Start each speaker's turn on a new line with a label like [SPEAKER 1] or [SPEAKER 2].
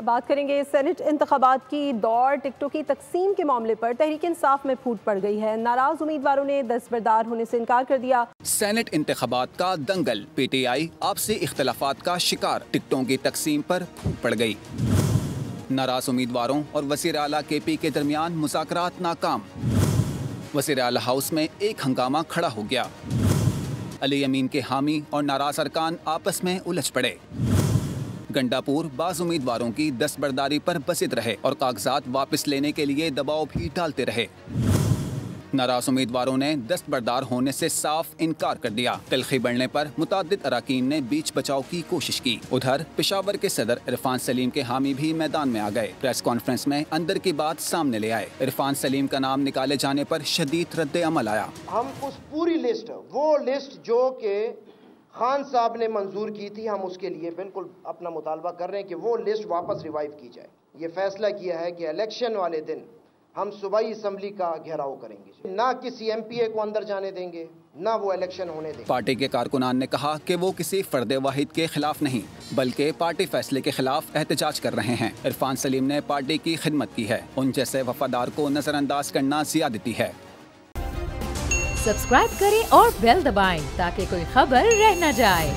[SPEAKER 1] बात करेंगे सेनेट इंतखाबात की दौड़। टिकटों की तकसीम के मामले पर तहरीक इंसाफ में फूट पड़ गई है। नाराज उम्मीदवारों ने दस्तबरदार होने से इनकार कर दिया।
[SPEAKER 2] सेनेट इंतखाबात का दंगल, पीटीआई आपसी इख्तलाफात का शिकार, टिकटों की तकसीम पर फूट पड़ गई। नाराज उम्मीदवारों और वज़ीर आला केपी के दरमियान मुज़ाकरात नाकाम। वज़ीर आला हाउस में एक हंगामा खड़ा हो गया। अली अमीन के हामी और नाराज अरकान आपस में उलझ पड़े। गंडापुर बाज उम्मीदवारों की दस्तबरदारी पर बसित रहे और कागजात वापस लेने के लिए दबाव भी डालते रहे। नाराज उम्मीदवारों ने दस्तबरदार होने से साफ इनकार कर दिया। तलखी बढ़ने पर मुताद्दिद अराकीन ने बीच बचाव की कोशिश की। उधर पेशावर के सदर इरफान सलीम के हामी भी मैदान में आ गए। प्रेस कॉन्फ्रेंस में अंदर की बात सामने ले आए। इरफान सलीम का नाम निकाले जाने पर शदीद रद्द अमल आया।
[SPEAKER 3] हम उस पूरी लिस्ट, वो लिस्ट जो के खान साहब ने मंजूर की थी, हम उसके लिए बिल्कुल अपना मुतालबा कर रहे हैं कि वो लिस्ट वापस रिवाइव की जाए। ये फैसला किया है कि इलेक्शन वाले दिन हम सूबाई असम्बली का घेराव करेंगे, ना किसी एमपीए को अंदर जाने देंगे, ना वो इलेक्शन होने देंगे।
[SPEAKER 2] पार्टी के कारकुनान ने कहा कि वो किसी फर्द वाहिद के खिलाफ नहीं बल्कि पार्टी फैसले के खिलाफ एहतजाज कर रहे हैं। इरफान सलीम ने पार्टी की खिदमत की है, उन जैसे वफादार को नजरअंदाज करना ज़्यादती है।
[SPEAKER 4] सब्सक्राइब करें और बेल दबाएं ताकि कोई खबर रह न जाए।